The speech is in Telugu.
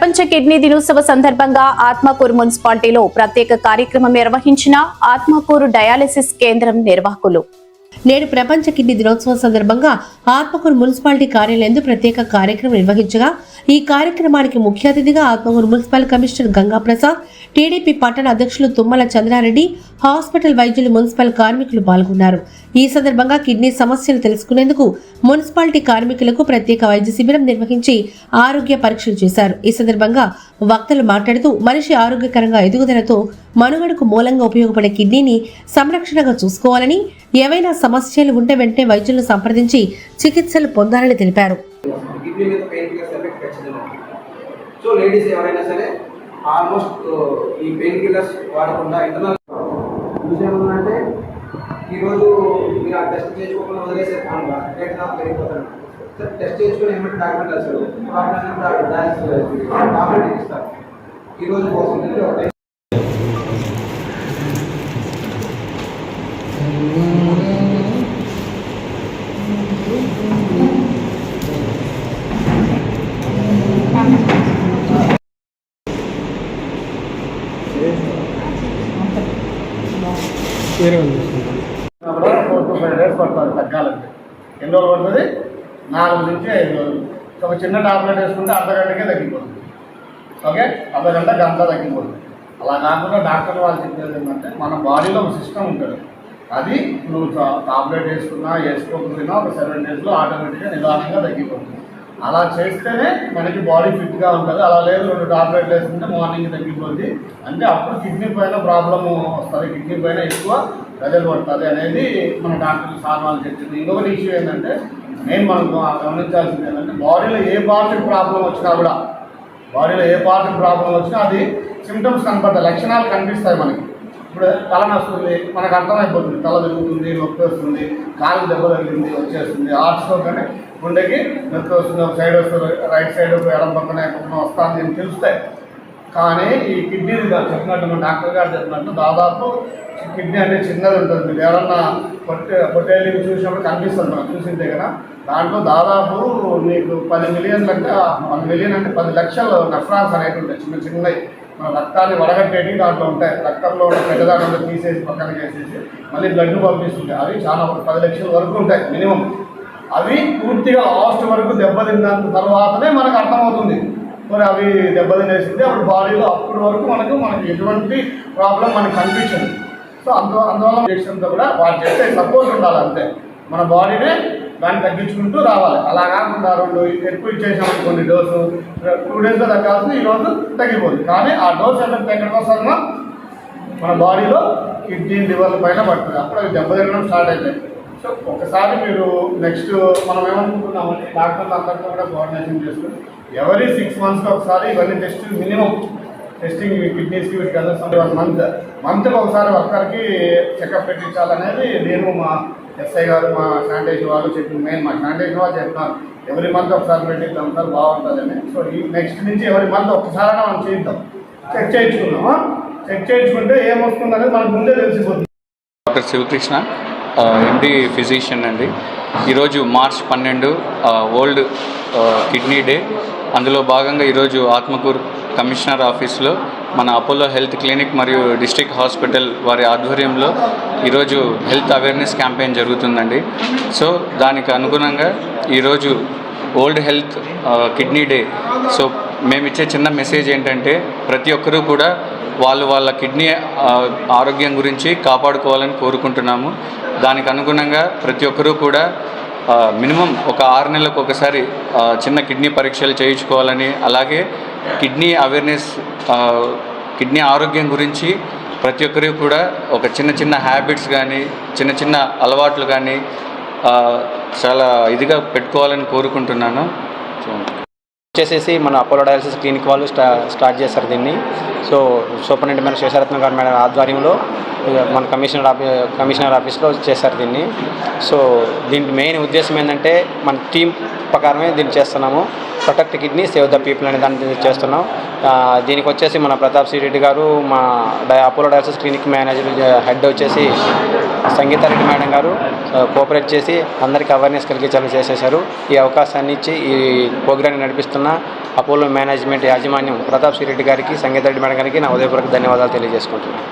ప్రపంచ కిడ్నీ దినోత్సవ సందర్భంగా ఆత్మకూరు మున్సిపాలిటీలో ప్రత్యేక కార్యక్రమం నిర్వహించిన ఆత్మకూరు డయాలసిస్ కేంద్రం నిర్వాహకులు. నేడు ప్రపంచ కిడ్నీ దినోత్సవం సందర్భంగా ఆత్మకూరు మున్సిపాలిటీ కార్యాలయంలో ప్రత్యేక కార్యక్రమం నిర్వహించగా ఈ కార్యక్రమానికి ముఖ్య అతిథిగా Atmakur municipal commissioner Ganga Prasad, TDP పట్టణ అధ్యక్షులు తుమ్మల చంద్రారెడ్డి, హాస్పిటల్ వైద్యులు, మున్సిపల్ కార్మికులు పాల్గొన్నారు. ఈ సందర్భంగా కిడ్నీ సమస్యలు తెలుసుకునేందుకు మున్సిపాలిటీ కార్మికులకు ప్రత్యేక వైద్య శిబిరం నిర్వహించి ఆరోగ్య పరీక్షలు చేశారు. ఈ సందర్భంగా వక్తలు మాట్లాడుతూ మనిషి ఆరోగ్యకరంగా ఎదుగుదలతో మనుగడకు మూలంగా ఉపయోగపడే కిడ్నీని సంరక్షణగా చూసుకోవాలని, ఏవైనా సమస్యలు ఉంటే వెంటనే వైద్యులను సంప్రదించి చికిత్సలు పొందాలని తెలిపారు. సో లేడీస్ ఎవరైనా సరే ఆల్మోస్ట్ ఈ పెయిన్ కిల్లర్స్ వాడకుండా ఇంటర్నల్ విషయం ఏంటంటే ఈరోజు మీరు ఆ టెస్ట్ చేసుకోకుండా వదిలేసే కాకుండా పెరిగిపోతారు. టెస్ట్ చేసుకుని ఏమంటే డాక్యుమెంట్ రాశారు, డాక్యుమెంట్ ఇస్తారు. ఈరోజు పోతుంది ఒక కూడా 4 to 5 days పడుతుంది తగ్గాలంటే. ఎన్ని రోజులు పడుతుంది? 4 నుంచి 5 రోజులు. ఒక చిన్న టాబ్లెట్ వేసుకుంటే అర్ధగంటకే తగ్గిపోతుంది. ఓకే, అర్ధగంట గంట తగ్గిపోతుంది. అలా కాకుండా డాక్టర్ వాళ్ళు చెప్పేది ఏంటంటే మన బాడీలో ఒక సిస్టమ్ ఉంటుంది. అది నువ్వు టాబ్లెట్ వేసుకున్నా వేసుకోకపోయినా ఒక 7 daysలో ఆటోమేటిక్గా నిదానంగా తగ్గిపోతుంది. అలా చేస్తేనే మనకి బాడీ ఫిట్గా ఉంటుంది. అలా లేదు 2 టాబ్లెట్లు వేసుకుంటే మార్నింగ్ తగ్గిపోతుంది అంటే అప్పుడు కిడ్నీ పైన ప్రాబ్లము వస్తుంది, కిడ్నీ పైన ఎక్కువ ప్రజలు పడుతుంది అనేది మన డాక్టర్లు సార్ వాళ్ళు చెప్పింది. ఇంకొకటి ఇష్యూ ఏంటంటే మెయిన్ మనం గమనించాల్సింది ఏంటంటే బాడీలో ఏ పార్ట్కి ప్రాబ్లం వచ్చినా కూడా, బాడీలో ఏ పార్ట్కి ప్రాబ్లం వచ్చినా అది సిమ్టమ్స్ కనపడతాయి, లక్షణాలు కనిపిస్తాయి మనకి. ఇప్పుడు తల నొస్తుంది, మనకు అర్థమైపోతుంది, తల తిరుగుతుంది, నొప్పి వస్తుంది, కాలు దెబ్బ తగిలింది వచ్చేస్తుంది, హార్ట్స్లో కానీ గుండెకి నొప్పి వస్తుంది, ఒక సైడ్ వస్తుంది, రైట్ సైడ్ ఎడం పక్కన పక్కన వస్తుంది అని తెలుస్తాయి. కానీ ఈ కిడ్నీ చెప్పినట్టు మన డాక్టర్ గారు చెప్పినట్టు దాదాపు కిడ్నీ అంటే చిన్నది ఉంటుంది. మీరు ఎవరన్నా పొట్టేళ్ళు చూసినప్పుడు కనిపిస్తుంది మనం చూసిన దగ్గర. దాంట్లో దాదాపు మీకు 10 మిలియన్లు అంటే 1 మిలియన్ అంటే 10 లక్షల నెఫ్రాన్స్ అనేవి ఉంటాయి, చిన్న చిన్నవి. మన రక్తాన్ని వడగట్టేవి దాంట్లో ఉంటాయి. రక్తంలో ఉన్న పెద్దదాంట్లో తీసేసి పక్కన వేసేసి మళ్ళీ బ్లడ్ను పంపిస్తుంటాయి. అవి చాలా 10 లక్షల వరకు ఉంటాయి మినిమం. అవి పూర్తిగా లాస్ట్ వరకు దెబ్బతిన్న తర్వాతనే మనకు అర్థమవుతుంది మరి అవి దెబ్బతినేసింది. అప్పుడు బాడీలో అప్పటి వరకు మనకి ఎటువంటి ప్రాబ్లం మనకు కనిపించదు. సో అందువల్ల ఇంజక్షన్తో కూడా వాళ్ళు చేస్తే సపోర్ట్ ఉండాలి అంతే. మన బాడీనే దాన్ని తగ్గించుకుంటూ రావాలి. అలా కాకుండా 2 ఎక్కువ ఇచ్చేసామని కొన్ని డోసు 2 daysలో తగ్గాల్సింది ఈరోజు తగ్గిపోతుంది. కానీ ఆ డోస్ ఎఫెక్ట్ ఎక్కడికి వస్తుందో మన బాడీలో కిడ్నీ లివర్ పైన పడుతుంది. అప్పుడు అవి దెబ్బతినడం స్టార్ట్ అవుతాయి. సో ఒకసారి మీరు నెక్స్ట్ మనం ఏమనుకుంటున్నామంటే డాక్టర్లు అందరితో కూడా కోఆర్డినేషన్ చేసుకుని ఎవరీ 6 monthsకి ఒకసారి ఇవన్నీ టెస్ట్ మినిమం టెస్టింగ్ కిడ్నీస్కి వీటికి వెళ్ళాల్సిన 1 మంత్కి ఒకసారి ఒక్కరికి చెకప్ పెట్టించాలనేది నేను మా ఎస్ఐ గారు మా శానిటేషన్ వాళ్ళు చెప్పిన మెయిన్ మా శానిటేషన్ వాళ్ళు చెప్తున్నారు ఎవరీ మంత్ ఒకసారి పెట్టిద్దాం సార్ బాగుంటుందని. సో ఈ నెక్స్ట్ నుంచి ఎవరీ మంత్ ఒక్కసారైనా మనం చేద్దాం, చెక్ చేయించుకుందామా. చెక్ చేయించుకుంటే ఏమొస్తుందనేది మనకు ముందే తెలిసిపోతుంది. డాక్టర్ శివకృష్ణ, ఎండి ఫిజిషియన్ అండి. ఈరోజు March 12 వరల్డ్ కిడ్నీ డే. అందులో భాగంగా ఈరోజు ఆత్మకూరు కమిషనర్ ఆఫీస్లో మన అపోలో హెల్త్ క్లినిక్ మరియు డిస్ట్రిక్ట్ హాస్పిటల్ వారి ఆధ్వర్యంలో ఈరోజు హెల్త్ అవేర్నెస్ క్యాంపెయిన్ జరుగుతుందండి. సో దానికి అనుగుణంగా ఈరోజు world health kidney day. So మేమిచ్చే చిన్న మెసేజ్ ఏంటంటే ప్రతి ఒక్కరూ కూడా వాళ్ళ కిడ్నీ ఆరోగ్యం గురించి కాపాడుకోవాలని కోరుకుంటున్నాము. దానికి అనుగుణంగా ప్రతి ఒక్కరూ కూడా మినిమం ఒక 6 నెలలకు ఒకసారి చిన్న కిడ్నీ పరీక్షలు చేయించుకోవాలని, అలాగే కిడ్నీ అవేర్నెస్, కిడ్నీ ఆరోగ్యం గురించి ప్రతి ఒక్కరికి కూడా ఒక చిన్న హ్యాబిట్స్ కానీ చిన్న అలవాట్లు కానీ చాలా ఇదిగా పెట్టుకోవాలని కోరుకుంటున్నాను. వచ్చేసేసి మన అపోలో డయాలసిస్ క్లినిక్ వాళ్ళు స్టార్ట్ చేస్తారు దీన్ని. సో సూపరింటెండెంట్ మేడం శేషరత్న గారి మేడం ఆధ్వర్యంలో మన కమిషనర్ ఆఫీస్లో చేస్తారు దీన్ని. సో దీనికి మెయిన్ ఉద్దేశం ఏంటంటే మన టీం ప్రకారమే దీన్ని చేస్తున్నాము. Protect kidney save the people అనే దాన్ని చేస్తున్నాం. దీనికి వచ్చేసి మన ప్రతాప్ సి రెడ్డి గారు, మా Apollo dialysis clinic manager head వచ్చేసి సంగీతారెడ్డి మేడం గారు కోఆపరేట్ చేసి అందరికీ అవేర్నెస్ కలిగించాలని చేసేశారు. ఈ అవకాశాన్ని ఇచ్చి ఈ ప్రోగ్రాన్ని నడిపిస్తున్న అపోలో మేనేజ్మెంట్ యాజమాన్యం ప్రతాప్ సి రెడ్డి గారికి, సంగీతారెడ్డి మేడం గారికి నా ఉదయపూర్వక ధన్యవాదాలు తెలియజేసుకుంటున్నాను.